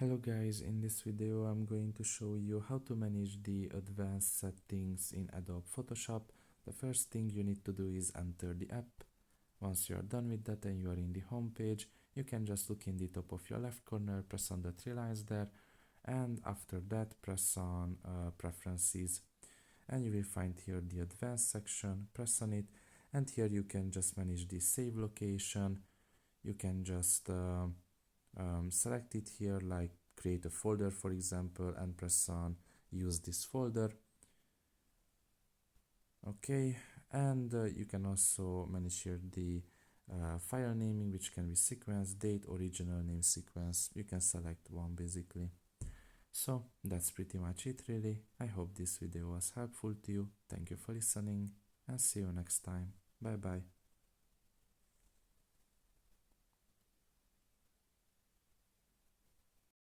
Hello guys, in this video I'm going to show you how to manage the advanced settings in Adobe Photoshop. The first thing you need to do is enter the app. Once you are done with that and you are in the home page, you can just look in the top of your left corner, press on the three lines there, and after that press on preferences, and you will find here the advanced section. Press on it, and here you can just manage the save location. You can just select it here, like create a folder for example, and press on use this folder. Okay, and you can also manage here the file naming, which can be sequence, date, original name, sequence. You can select one basically. So that's pretty much it really. I hope this video was helpful to you. Thank you for listening and see you next time. Bye bye.